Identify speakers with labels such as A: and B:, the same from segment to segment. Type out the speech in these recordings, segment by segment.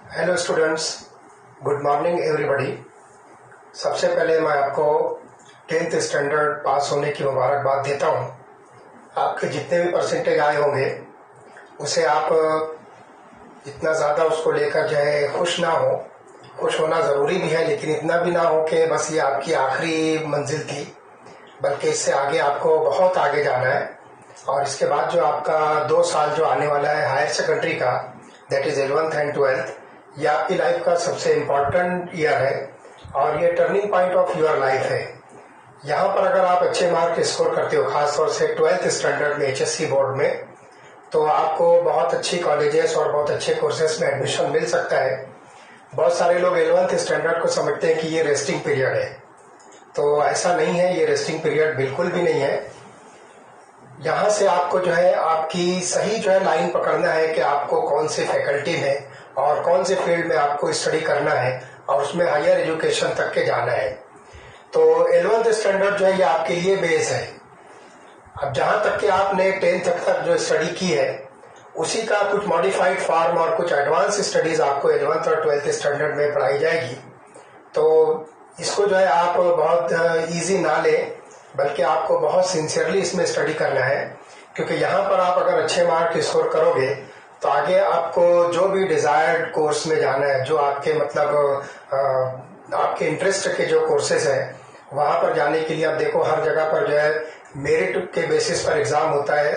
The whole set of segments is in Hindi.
A: Hello students, good morning everybody. सबसे पहले मैं आपको 10th स्टैंडर्ड पास होने की मुबारकबाद देता हूँ। आपके जितने भी परसेंटेज आए होंगे उसे आप इतना ज़्यादा उसको लेकर जो है खुश ना हो। खुश होना ज़रूरी भी है, लेकिन इतना भी ना हो कि बस ये आपकी आखिरी मंजिल थी, बल्कि इससे आगे आपको बहुत आगे जाना है। और इसके बाद जो आपका 2 साल जो आने वाला है हायर सेकेंडरी का, that is 11th and 12th, ये आपकी लाइफ का सबसे इम्पॉर्टेंट ईयर है और ये turning point of your life है। यहाँ पर अगर आप अच्छे मार्क स्कोर करते हो, खासतौर से 12th स्टैंडर्ड में एचएससी बोर्ड में, तो आपको बहुत अच्छी कॉलेजेस और बहुत अच्छे कोर्सेज में एडमिशन मिल सकता है। बहुत सारे लोग 11th स्टैंडर्ड को समझते हैं कि ये रेस्टिंग पीरियड है, तो ऐसा नहीं है। ये रेस्टिंग पीरियड बिल्कुल भी नहीं है। यहाँ से आपको जो है आपकी सही जो है लाइन पकड़ना है कि आपको कौन से फैकल्टी में और कौन से फील्ड में आपको स्टडी करना है और उसमें हायर एजुकेशन तक के जाना है। तो 11th स्टैंडर्ड जो है ये आपके लिए बेस है। अब जहाँ तक कि आपने 10th तक जो स्टडी की है उसी का कुछ मॉडिफाइड फॉर्म और कुछ एडवांस स्टडीज आपको 11th और 12th स्टैंडर्ड में पढ़ाई जाएगी। तो इसको जो है आप बहुत इजी ना लें, बल्कि आपको बहुत सिंसियरली इसमें स्टडी करना है, क्योंकि यहाँ पर आप अगर अच्छे मार्क स्कोर करोगे तो आगे आपको जो भी डिजायर्ड कोर्स में जाना है, जो आपके मतलब आपके इंटरेस्ट के जो कोर्सेज हैं वहाँ पर जाने के लिए आप देखो हर जगह पर जो है मेरिट के बेसिस पर एग्जाम होता है,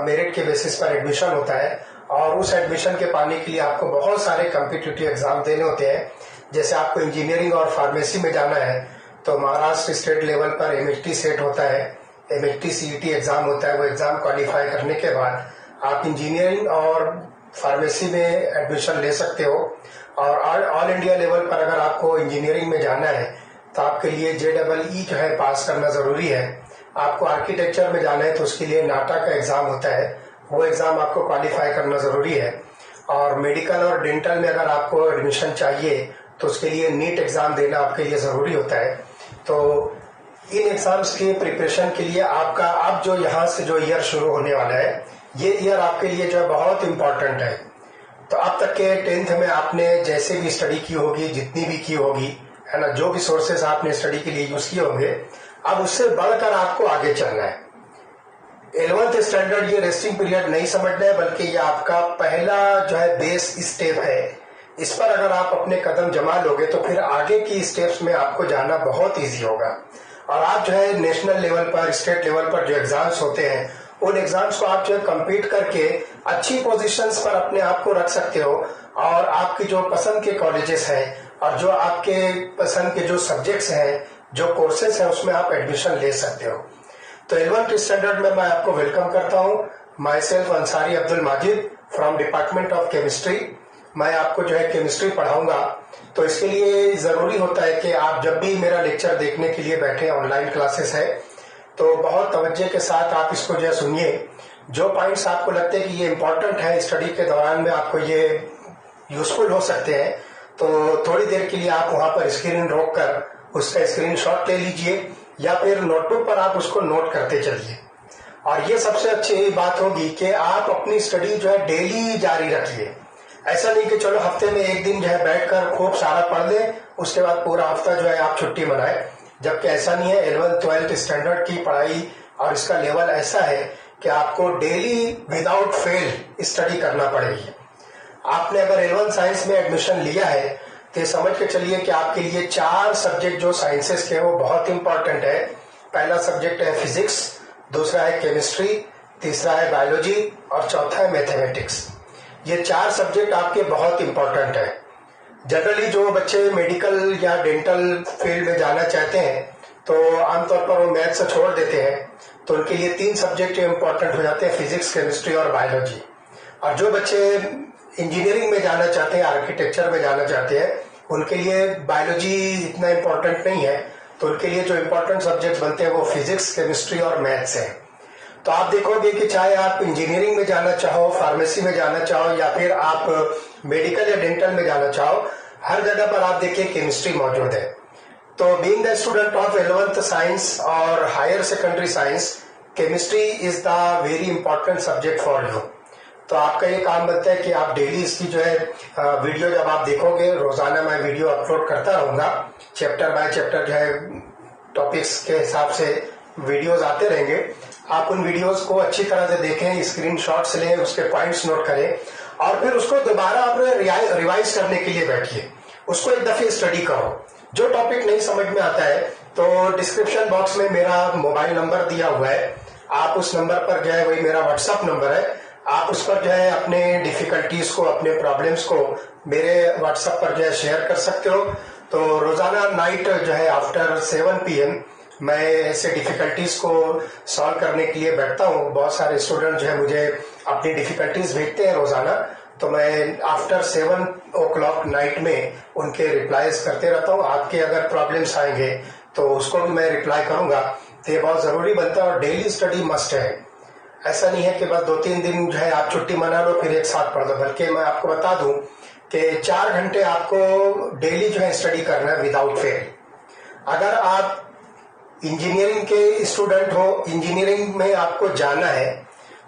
A: मेरिट के बेसिस पर एडमिशन होता है। और उस एडमिशन के पाने के लिए आपको बहुत सारे कॉम्पिटिटिव एग्जाम देने होते हैं। जैसे आपको इंजीनियरिंग और फार्मेसी में जाना है तो महाराष्ट्र स्टेट लेवल पर एमएचटी सेट होता है, एमएचटी सीईटी एग्जाम होता है। वो एग्जाम क्वालिफाई करने के बाद आप इंजीनियरिंग और फार्मेसी में एडमिशन ले सकते हो। और ऑल इंडिया लेवल पर अगर आपको इंजीनियरिंग में जाना है तो आपके लिए JEE जो है पास करना जरूरी है। आपको आर्किटेक्चर में जाना है तो उसके लिए नाटा का एग्जाम होता है, वो एग्जाम आपको क्वालिफाई करना जरूरी है। और मेडिकल और डेंटल में अगर आपको एडमिशन चाहिए तो उसके लिए नीट एग्जाम देना आपके लिए जरूरी होता है। तो इन एग्जाम्स के प्रिपरेशन के लिए आपका अब जो यहाँ से जो ईयर शुरू होने वाला है, ये ईयर आपके लिए जो है बहुत इंपॉर्टेंट है। तो अब तक के 10th में आपने जैसे भी स्टडी की होगी, जितनी भी की होगी, है ना, जो भी सोर्सेस आपने स्टडी के लिए यूज किए होंगे, अब उससे बढ़कर आपको आगे चलना है। 11th स्टैंडर्ड ये रेस्टिंग पीरियड नहीं समझना है, बल्कि ये आपका पहला जो है बेस स्टेप है। इस पर अगर आप अपने कदम जमा लोगे तो फिर आगे की स्टेप्स में आपको जाना बहुत इजी होगा। और आप जो है नेशनल लेवल पर, स्टेट लेवल पर जो एग्जाम्स होते हैं, उन एग्जाम्स को आप जो है कम्पीट करके अच्छी पोजीशंस पर अपने आप को रख सकते हो। और आपकी जो पसंद के कॉलेजेस हैं और जो आपके पसंद के जो सब्जेक्ट्स हैं, जो कोर्सेस हैं, उसमें आप एडमिशन ले सकते हो। तो 11th स्टैंडर्ड में मैं आपको वेलकम करता हूँ। My self Ansari Abdul Majid from department of chemistry. मैं आपको जो है केमिस्ट्री पढ़ाऊंगा। तो इसके लिए जरूरी होता है कि आप जब भी मेरा लेक्चर देखने के लिए बैठे, ऑनलाइन क्लासेस है, तो बहुत तवज्जो के साथ आप इसको जो है सुनिए। जो पॉइंट्स आपको लगते हैं कि ये इंपॉर्टेंट है, स्टडी के दौरान में आपको ये यूजफुल हो सकते हैं, तो थोड़ी देर के लिए आप वहां पर स्क्रीन रोक कर उसका स्क्रीनशॉट ले लीजिए या फिर नोटबुक पर आप उसको नोट करते चलिए। और ये सबसे अच्छी बात होगी कि आप अपनी स्टडी जो है डेली जारी रखिए। ऐसा नहीं कि चलो हफ्ते में एक दिन जो है बैठकर खूब सारा पढ़ लें, उसके बाद पूरा हफ्ता जो है आप छुट्टी मनाएं, जबकि ऐसा नहीं है। 11th 12th स्टैंडर्ड की पढ़ाई और इसका लेवल ऐसा है कि आपको डेली विदाउट फेल स्टडी करना पड़ेगी। आपने अगर 11th साइंस में एडमिशन लिया है तो समझ के चलिए कि आपके लिए 4 सब्जेक्ट जो साइंसेस के वो बहुत इंपॉर्टेंट है। पहला सब्जेक्ट है फिजिक्स, दूसरा है केमिस्ट्री, तीसरा है बायोलॉजी और चौथा है मैथमेटिक्स। ये 4 सब्जेक्ट आपके बहुत इंपॉर्टेंट है। जनरली जो बच्चे मेडिकल या डेंटल फील्ड में जाना चाहते हैं तो आमतौर पर वो मैथ से छोड़ देते हैं, तो उनके लिए 3 सब्जेक्ट इंपॉर्टेंट हो जाते हैं, फिजिक्स, केमिस्ट्री और बायोलॉजी। और जो बच्चे इंजीनियरिंग में जाना चाहते हैं, आर्किटेक्चर में जाना चाहते हैं, उनके लिए बायोलॉजी इतना इंपॉर्टेंट नहीं है, तो उनके लिए जो इंपॉर्टेंट सब्जेक्ट बनते हैं वो फिजिक्स, केमिस्ट्री और मैथ्स है। तो आप देखोगे कि चाहे आप इंजीनियरिंग में जाना चाहो, फार्मेसी में जाना चाहो या फिर आप मेडिकल या डेंटल में जाना चाहो, हर जगह पर आप देखिए केमिस्ट्री मौजूद है। तो being the student of 11th science और higher secondary science, chemistry is the very important subject for you. तो आपका ये काम बनता है कि आप डेली इसकी जो है वीडियो जब आप देखोगे, रोजाना मैं वीडियो अपलोड करता रहूंगा, चैप्टर बाय चैप्टर जो है टॉपिक्स के हिसाब से वीडियोस आते रहेंगे। आप उन वीडियोस को अच्छी तरह से देखें, स्क्रीनशॉट्स लें, उसके पॉइंट्स नोट करें और फिर उसको दोबारा आप रिवाइज करने के लिए बैठिए, उसको एक दफे स्टडी करो। जो टॉपिक नहीं समझ में आता है तो डिस्क्रिप्शन बॉक्स में मेरा मोबाइल नंबर दिया हुआ है, आप उस नंबर पर जो है, वही मेरा व्हाट्सएप नंबर है, आप उस पर जो है अपने डिफिकल्टीज को, अपने प्रॉब्लम्स को मेरे व्हाट्सएप पर जो है शेयर कर सकते हो। तो रोजाना नाइट जो है आफ्टर 7 PM मैं ऐसे डिफिकल्टीज को सॉल्व करने के लिए बैठता हूँ। बहुत सारे स्टूडेंट जो है मुझे अपनी डिफिकल्टीज भेजते हैं रोजाना, तो मैं आफ्टर 7 o'clock नाइट में उनके रिप्लाईज करते रहता हूँ। आपके अगर प्रॉब्लम्स आएंगे तो उसको भी मैं रिप्लाई करूंगा। तो ये बहुत जरूरी बनता है और डेली स्टडी मस्ट है। ऐसा नहीं है कि बस 2-3 दिन जो है आप छुट्टी मना लो फिर एक साथ पढ़ दो, बल्कि मैं आपको बता दूं कि 4 घंटे आपको डेली जो है स्टडी करना है विदाउट फेल। अगर आप इंजीनियरिंग के स्टूडेंट हो, इंजीनियरिंग में आपको जाना है,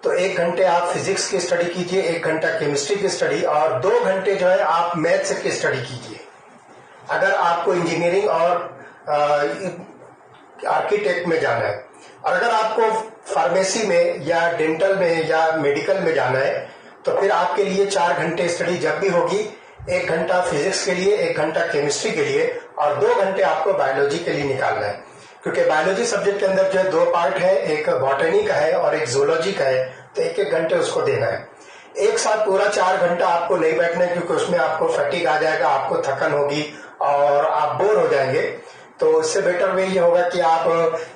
A: तो 1 घंटे आप फिजिक्स की स्टडी कीजिए, 1 घंटा केमिस्ट्री की स्टडी और 2 घंटे जो है आप मैथ्स की स्टडी कीजिए। अगर आपको इंजीनियरिंग और आर्किटेक्ट में जाना है, और अगर आपको फार्मेसी में या डेंटल में या मेडिकल में जाना है, तो फिर आपके लिए 4 घंटे स्टडी जब भी होगी, 1 घंटा फिजिक्स के लिए, 1 घंटा केमिस्ट्री के लिए और 2 घंटे आपको बायोलॉजी के लिए निकालना है। क्योंकि बायोलॉजी सब्जेक्ट के अंदर जो है 2 पार्ट है, एक बॉटनी का है और एक जूलॉजी का है, तो 1-1 घंटे उसको देना है। एक साथ पूरा 4 घंटा आपको नहीं बैठना है, क्योंकि उसमें आपको फटीग आ जाएगा, आपको थकन होगी और आप बोर हो जाएंगे। तो इससे बेटर वे ये होगा कि आप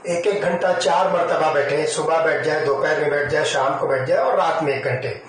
A: 1-1 घंटा 4 मरतबा बैठे, सुबह बैठ जाए, दोपहर में बैठ जाए, शाम को बैठ जाए और रात में 1 घंटे,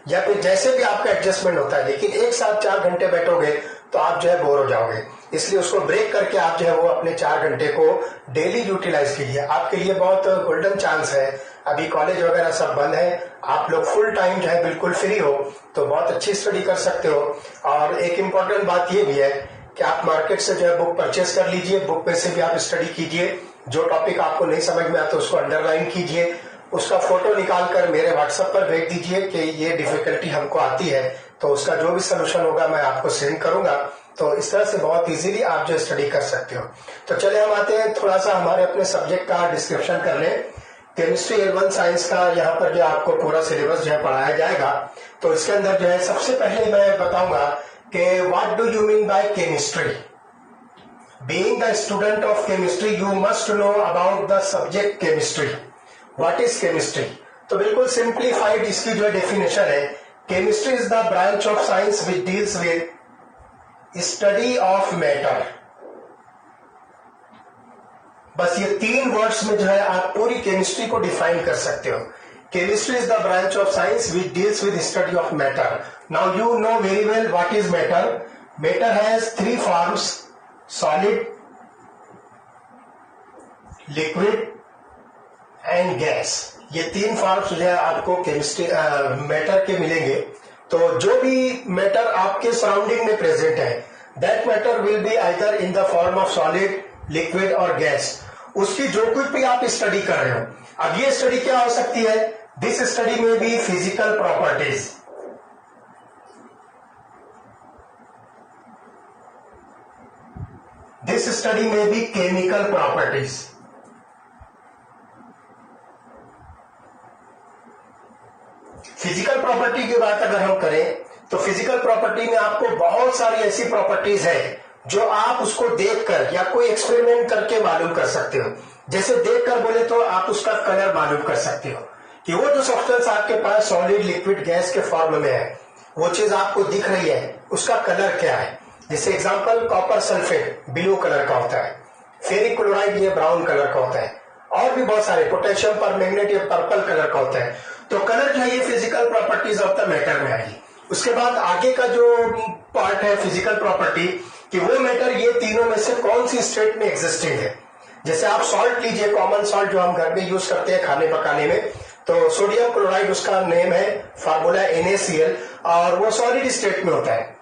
A: या फिर जैसे भी आपका एडजस्टमेंट होता है। लेकिन एक साथ 4 घंटे बैठोगे तो आप जो है बोर हो जाओगे, इसलिए उसको ब्रेक करके आप जो है वो अपने 4 घंटे को डेली यूटिलाइज कीजिए। आपके लिए बहुत गोल्डन चांस है, अभी कॉलेज वगैरह सब बंद है, आप लोग फुल टाइम जो है बिल्कुल फ्री हो, तो बहुत अच्छी स्टडी कर सकते हो। और एक इम्पोर्टेंट बात ये भी है कि आप मार्केट से जो है बुक परचेस कर लीजिए, बुक में से भी आप स्टडी कीजिए। जो टॉपिक आपको नहीं समझ में आता उसको अंडरलाइन कीजिए, उसका फोटो निकाल कर मेरे व्हाट्सएप पर भेज दीजिए कि ये डिफिकल्टी हमको आती है, तो उसका जो भी सोल्यूशन होगा मैं आपको सेंड करूंगा। तो इस तरह से बहुत इजीली आप जो स्टडी कर सकते हो। तो चले हम आते हैं थोड़ा सा हमारे अपने सब्जेक्ट का डिस्क्रिप्शन करने। केमिस्ट्री L1 साइंस का यहाँ पर जो आपको पूरा सिलेबस जो है पढ़ाया जाएगा। तो इसके अंदर जो है सबसे पहले मैं बताऊंगा कि what do you mean by chemistry. Being the student of chemistry you must know about the subject chemistry. What is chemistry? तो बिल्कुल सिंप्लीफाइड इसकी जो डेफिनेशन है, chemistry is the branch of science which deals with study of matter. बस ये 3 वर्ड्स में जो है आप पूरी केमिस्ट्री को डिफाइन कर सकते हो। Chemistry is the branch of science which deals with study of matter. Now you know very well what is matter. Matter has 3 forms, solid, liquid and gas. ये 3 फॉर्म्स जो है आपको केमिस्ट्री मैटर के मिलेंगे। तो जो भी मैटर आपके सराउंडिंग में प्रेजेंट है, that matter will be either in the form of solid, liquid और गैस। उसकी जो कुछ भी आप स्टडी कर रहे हो, अब ये स्टडी क्या हो सकती है? दिस स्टडी में बी फिजिकल प्रॉपर्टीज, दिस स्टडी में बी केमिकल प्रॉपर्टीज। फिजिकल प्रॉपर्टी की बात अगर हम करें तो फिजिकल प्रॉपर्टी में आपको बहुत सारी ऐसी प्रॉपर्टीज है जो आप उसको देखकर या कोई एक्सपेरिमेंट करके मालूम कर सकते हो। जैसे देखकर बोले तो आप उसका कलर मालूम कर सकते हो कि वो जो सब्सटेंस आपके पास सॉलिड, लिक्विड, गैस के फॉर्म में है, वो चीज आपको दिख रही है, उसका कलर क्या है। जैसे example, copper sulphate blue colour का होता है, फेरिक क्लोराइड ये ब्राउन कलर का होता है, और भी बहुत सारे, पोटेशियम परमैंगनेट ये पर्पल कलर का होता है। तो कलर जो है ये physical properties of the matter में आएगी। उसके बाद आगे का जो पार्ट है फिजिकल प्रॉपर्टी, कि वो मैटर ये तीनों में से कौन सी स्टेट में एग्जिस्टिंग है। जैसे आप सॉल्ट लीजिए, कॉमन सॉल्ट जो हम घर में यूज करते हैं खाने पकाने में, तो सोडियम क्लोराइड उसका नेम है, फार्मूला NaCl, और वो सॉलिड स्टेट में होता है।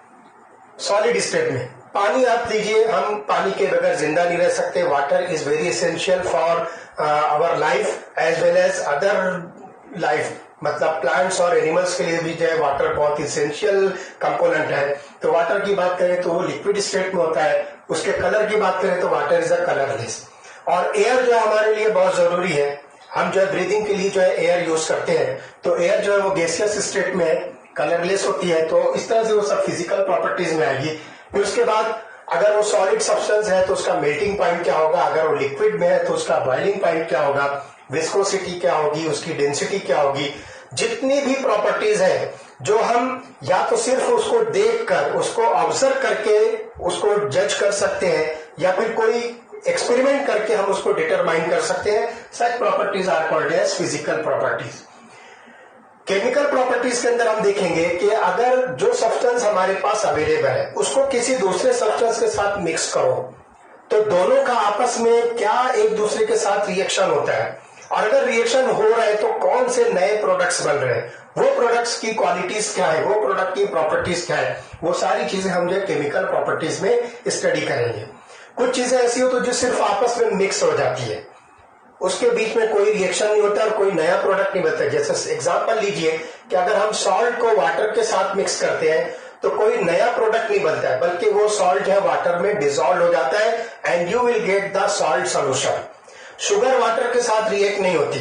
A: सॉलिड स्टेट में पानी आप लीजिए, हम पानी के बगैर जिंदा नहीं रह सकते। Water is very essential for our life as well as other life, मतलब प्लांट्स और एनिमल्स के लिए भी जो है वाटर बहुत इसेंशियल कंपोनेंट है। तो वाटर की बात करें तो वो लिक्विड स्टेट में होता है। उसके कलर की बात करें तो वाटर इज अ कलरलेस। और एयर जो है हमारे लिए बहुत जरूरी है। हम जो है ब्रीदिंग के लिए जो है एयर यूज करते हैं, तो एयर जो है वो गैसियस स्टेट में है, कलरलेस होती है। तो इस तरह से वो सब फिजिकल प्रॉपर्टीज में आएगी। फिर उसके बाद अगर वो सॉलिड सब्सटेंस है तो उसका मेल्टिंग पॉइंट क्या होगा, अगर वो लिक्विड में है तो उसका बॉइलिंग पॉइंट क्या होगा, विस्कोसिटी क्या होगी, उसकी डेंसिटी क्या होगी। जितनी भी प्रॉपर्टीज है जो हम या तो सिर्फ उसको देखकर, उसको ऑब्जर्व करके उसको जज कर सकते हैं, या फिर कोई एक्सपेरिमेंट करके हम उसको डिटरमाइन कर सकते हैं, such properties are called as physical properties. Chemical properties के अंदर हम देखेंगे कि अगर जो सब्सटेंस हमारे पास अवेलेबल है उसको किसी दूसरे सब्सटेंस के साथ मिक्स करो तो दोनों का आपस में क्या एक दूसरे के साथ रिएक्शन होता है, और अगर रिएक्शन हो रहा है तो कौन से नए प्रोडक्ट्स बन रहे हैं, वो प्रोडक्ट्स की क्वालिटीज क्या है, वो प्रोडक्ट की प्रॉपर्टीज क्या है, वो सारी चीजें हम जो केमिकल प्रॉपर्टीज में स्टडी करेंगे। कुछ चीजें ऐसी हो तो जो सिर्फ आपस में मिक्स हो जाती है, उसके बीच में कोई रिएक्शन नहीं होता और कोई नया प्रोडक्ट नहीं बनता। जैसे एग्जांपल लीजिए कि अगर हम सॉल्ट को वाटर के साथ मिक्स करते हैं तो कोई नया प्रोडक्ट नहीं बनता है, बल्कि वो सॉल्ट जो है वाटर में डिसॉल्व हो जाता है and you will get the salt solution. Sugar water के साथ रिएक्ट नहीं होती।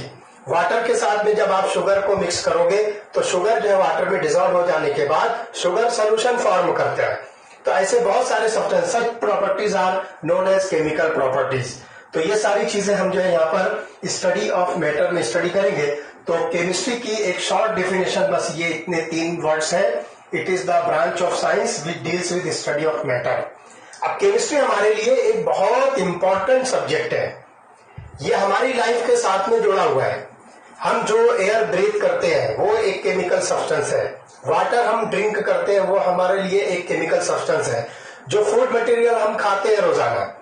A: वाटर के साथ में जब आप शुगर को मिक्स करोगे तो शुगर जो है वाटर में डिसॉल्व हो जाने के बाद शुगर सोल्यूशन फॉर्म करता है। तो ऐसे बहुत सारे substance, such properties are known as chemical properties. तो ये सारी चीजें हम जो है यहाँ पर स्टडी ऑफ मैटर में स्टडी करेंगे। तो केमिस्ट्री की एक शॉर्ट डेफिनेशन, बस ये इतने 3 वर्ड्स है, it is the branch of science which deals with study of matter. अब केमिस्ट्री हमारे लिए एक बहुत इंपॉर्टेंट सब्जेक्ट है, ये हमारी लाइफ के साथ में जुड़ा हुआ है। हम जो एयर ब्रीथ करते हैं वो एक केमिकल सब्सटेंस है, वाटर हम ड्रिंक करते हैं वो हमारे लिए एक केमिकल सब्सटेंस है, जो फूड मटेरियल हम खाते हैं रोजाना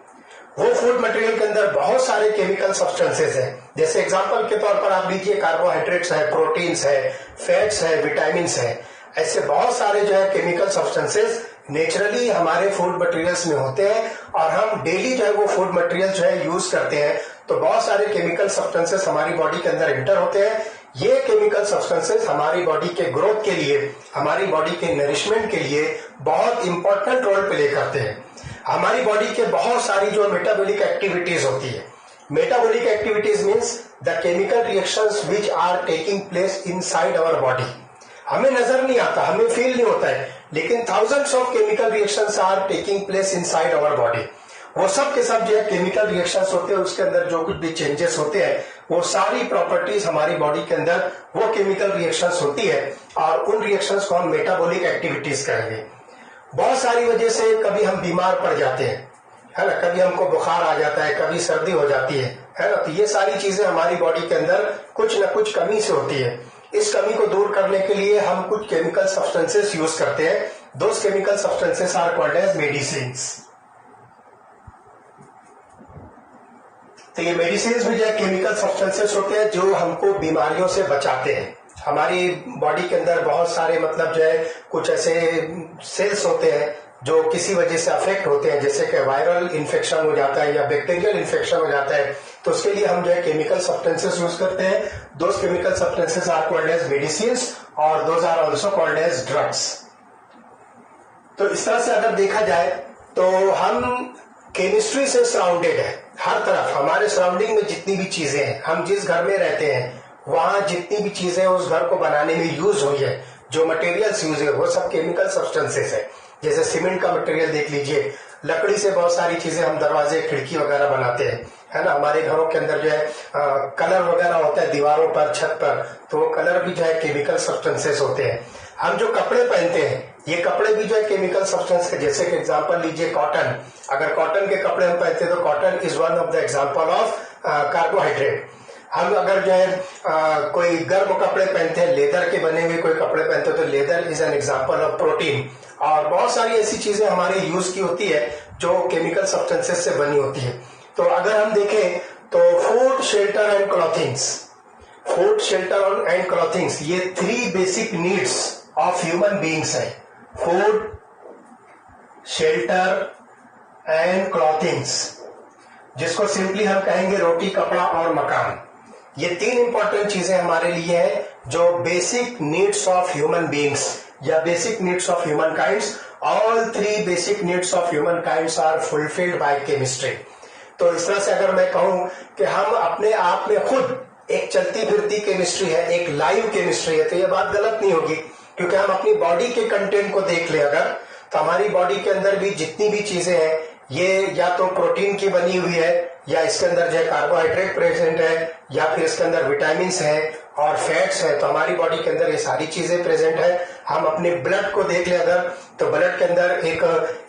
A: वो फूड मटेरियल के अंदर बहुत सारे केमिकल सब्सटेंसेस हैं। जैसे एग्जांपल के तौर पर आप लीजिए कार्बोहाइड्रेट्स है, प्रोटीन्स है, फैट्स है, विटामिन्स है, ऐसे बहुत सारे जो है केमिकल सब्सटेंसेस नेचुरली हमारे फूड मटेरियल्स में होते हैं और हम डेली जो है वो फूड मटेरियल जो है यूज करते हैं। तो बहुत सारे केमिकल सब्सटेंसेस हमारी बॉडी के अंदर एंटर होते हैं। ये केमिकल सब्सटेंसेस हमारी बॉडी के ग्रोथ के लिए, हमारी बॉडी के नरिशमेंट के लिए बहुत इंपॉर्टेंट रोल प्ले करते हैं। हमारी बॉडी के बहुत सारी जो मेटाबॉलिक एक्टिविटीज होती है, metabolic activities means the chemical reactions which are taking place inside our body. हमें नजर नहीं आता, हमें फील नहीं होता है, लेकिन thousands of chemical reactions are taking place inside our body. वो सब के सब जो है केमिकल रिएक्शंस होते हैं, उसके अंदर जो कुछ भी चेंजेस होते हैं वो सारी प्रॉपर्टीज हमारी बॉडी के अंदर वो केमिकल रिएक्शंस होती है और उन रिएक्शंस को हम मेटाबॉलिक एक्टिविटीज कहेंगे। बहुत सारी वजह से कभी हम बीमार पड़ जाते हैं, है ना, कभी हमको बुखार आ जाता है, कभी सर्दी हो जाती है ना। तो ये सारी चीजें हमारी बॉडी के अंदर कुछ न कुछ कमी से होती है। इस कमी को दूर करने के लिए हम कुछ केमिकल सब्सटेंसेस यूज करते हैं। Those chemical substances are called as medicines. तो ये मेडिसिन्स भी जो है केमिकल सब्सटेंसेस होते हैं जो हमको बीमारियों से बचाते हैं। हमारी बॉडी के अंदर बहुत सारे मतलब जो है कुछ ऐसे सेल्स होते हैं जो किसी वजह से अफेक्ट होते हैं, जैसे कि वायरल इन्फेक्शन हो जाता है या बैक्टीरियल इन्फेक्शन हो जाता है, तो उसके लिए हम जो है केमिकल सब्सटेंसेस यूज करते हैं। Those chemical substances are called as medicines और those are also called as drugs. तो इस तरह से अगर देखा जाए तो हम केमिस्ट्री से सराउंडेड है। हर तरफ हमारे सराउंडिंग में जितनी भी चीजें हैं, हम जिस घर में रहते हैं वहां जितनी भी चीजें उस घर को बनाने में यूज हुई है, जो मटेरियल्स यूज है वो सब केमिकल सब्सटेंसेस है। जैसे सीमेंट का मटेरियल देख लीजिए, लकड़ी से बहुत सारी चीजें हम दरवाजे खिड़की वगैरह बनाते हैं, है ना। हमारे घरों के अंदर जो है कलर वगैरह होता है दीवारों पर, छत पर, तो वो कलर भी जो है केमिकल सब्सटेंसेस होते हैं। हम जो कपड़े पहनते हैं ये कपड़े भी जो है केमिकल सब्सटेंस के, जैसे कि एग्जांपल लीजिए कॉटन। अगर कॉटन के कपड़े हम पहनते हैं तो cotton is one of the example of carbohydrate. हम अगर जो है कोई गर्म कपड़े पहनते हैं, लेदर के बने हुए कोई कपड़े पहनते हैं तो leather is an example of protein. और बहुत सारी ऐसी चीजें हमारे यूज की होती है जो केमिकल सब्सटेंसेस से बनी होती है। तो अगर हम देखें तो food, shelter and clothings, food, shelter and clothings, ये 3 basic needs of human beings है। फूड, शेल्टर एंड क्लॉथिंग्स, जिसको सिंपली हम कहेंगे रोटी, कपड़ा और मकान। ये 3 इंपॉर्टेंट चीजें हमारे लिए है जो basic needs of human beings या basic needs of human kinds, all 3 basic needs of human kinds are fulfilled by chemistry. तो इस तरह से अगर मैं कहूं कि हम अपने आप में खुद एक चलती फिरती केमिस्ट्री है, एक लाइव केमिस्ट्री है, तो ये बात गलत नहीं होगी, क्योंकि हम अपनी बॉडी के कंटेंट को देख ले अगर, तो हमारी बॉडी के अंदर भी जितनी भी चीजें हैं ये या तो प्रोटीन की बनी हुई है, या इसके अंदर जो है कार्बोहाइड्रेट प्रेजेंट है, या फिर इसके अंदर विटामिन है और फैट्स है। तो हमारी बॉडी के अंदर ये सारी चीजें प्रेजेंट है। हम अपने ब्लड को देख ले अगर, तो ब्लड के अंदर एक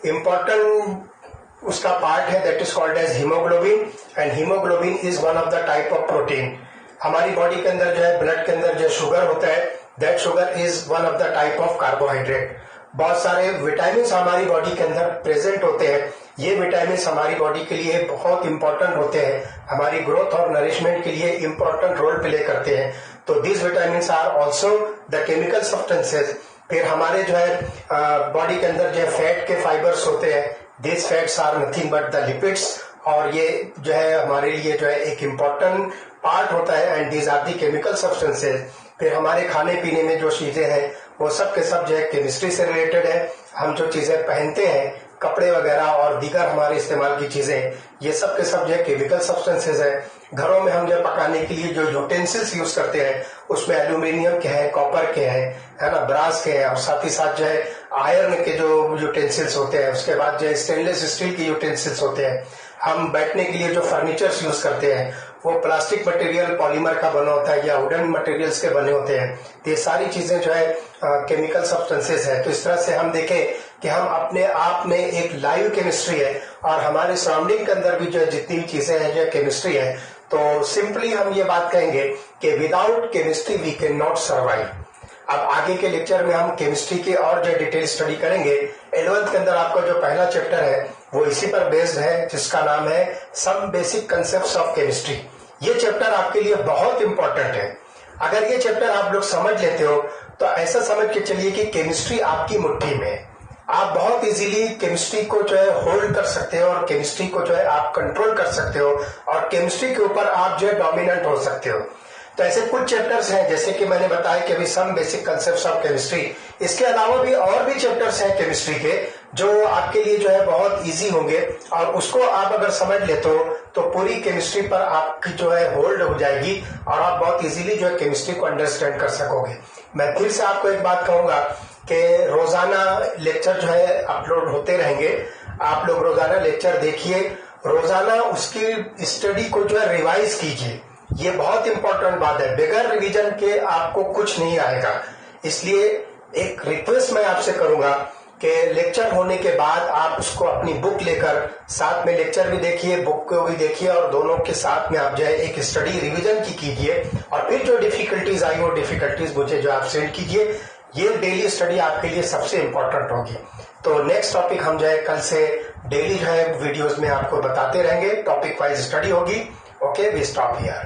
A: इम्पोर्टेंट उसका पार्ट है that is called as haemoglobin, and haemoglobin is one of the type of protein. हमारी बॉडी के अंदर जो है ब्लड के अंदर जो शुगर होता है, that sugar is one of the type of carbohydrate. बहुत सारे विटामिन हमारी बॉडी के अंदर प्रेजेंट होते हैं। ये विटामिन हमारी बॉडी के लिए बहुत इंपॉर्टेंट होते हैं, हमारी ग्रोथ और नरिशमेंट के लिए इंपॉर्टेंट रोल प्ले करते हैं। तो these vitamin are also the chemical substances. फिर हमारे जो है बॉडी के अंदर जो है फैट के फाइबर्स होते हैं, these fats are nothing but the lipids, और ये जो है हमारे लिए जो है एक इम्पोर्टेंट पार्ट होता है, and these are the chemical substances. फिर हमारे खाने पीने में जो चीजें हैं वो सब के सब जो है केमिस्ट्री से रिलेटेड है। हम जो चीजें पहनते हैं, कपड़े वगैरह और दीगर हमारे इस्तेमाल की चीजें, ये सब के सब जो है केमिकल सब्सटेंसेज है। घरों में हम जो पकाने के लिए जो यूटेंसिल्स यूज करते हैं उसमें एल्यूमिनियम के हैं, कॉपर के हैं, है ना, ब्रास के हैं, और साथ ही साथ जो है आयरन के जो यूटेंसिल्स होते हैं, उसके बाद जो है स्टेनलेस स्टील के यूटेंसिल्स होते हैं। हम बैठने के लिए जो फर्नीचर्स यूज करते हैं वो प्लास्टिक मटेरियल पॉलीमर का बना होता है या वुडन मटेरियल्स के बने होते हैं। तो ये सारी चीजें जो है केमिकल सब्सटेंसेस है। तो इस तरह से हम देखें कि हम अपने आप में एक लाइव केमिस्ट्री है, और हमारे सराउंडिंग के अंदर भी जो है जितनी भी चीजें हैं जो केमिस्ट्री है। तो सिंपली हम ये बात कहेंगे कि without chemistry we can not survive. अब आगे के लेक्चर में हम केमिस्ट्री की और जो डिटेल स्टडी करेंगे। 11th के अंदर आपका जो पहला चैप्टर है वो इसी पर बेस्ड है, जिसका नाम है some basic concepts of chemistry. ये चैप्टर आपके लिए बहुत इंपॉर्टेंट है। अगर ये चैप्टर आप लोग समझ लेते हो तो ऐसा समझ के चलिए कि केमिस्ट्री आपकी मुट्ठी में है। आप बहुत इजीली केमिस्ट्री को जो है होल्ड कर सकते हो, और केमिस्ट्री को जो है आप कंट्रोल कर सकते हो, और केमिस्ट्री के ऊपर आप जो है डोमिनेंट हो सकते हो। तो ऐसे कुछ चैप्टर्स हैं, जैसे कि मैंने बताया कि अभी some basic concepts of chemistry. इसके अलावा भी और भी चैप्टर्स हैं केमिस्ट्री के जो आपके लिए जो है बहुत इजी होंगे, और उसको आप अगर समझ लेते हो तो पूरी केमिस्ट्री पर आपकी जो है होल्ड हो जाएगी, और आप बहुत इजीली जो है केमिस्ट्री को अंडरस्टैंड कर सकोगे। मैं फिर से आपको एक बात कहूंगा कि रोजाना लेक्चर जो है अपलोड होते रहेंगे। आप लोग रोजाना लेक्चर देखिए, रोजाना उसकी स्टडी को जो है रिवाइज कीजिए। ये बहुत इंपॉर्टेंट बात है, बगैर रिवीजन के आपको कुछ नहीं आएगा। इसलिए एक रिक्वेस्ट मैं आपसे करूंगा कि लेक्चर होने के बाद आप उसको अपनी बुक लेकर साथ में लेक्चर भी देखिए, बुक को भी देखिए, और दोनों के साथ में आप जो है एक स्टडी रिवीजन की कीजिए, और फिर जो डिफिकल्टीज आई वो डिफिकल्टीज मुझे जो आप सेंड कीजिए। ये डेली स्टडी आपके लिए सबसे इंपॉर्टेंट होगी। तो नेक्स्ट टॉपिक हम जो है कल से डेली जो है वीडियोस में आपको बताते रहेंगे, टॉपिक वाइज स्टडी होगी। Okay, we stop here.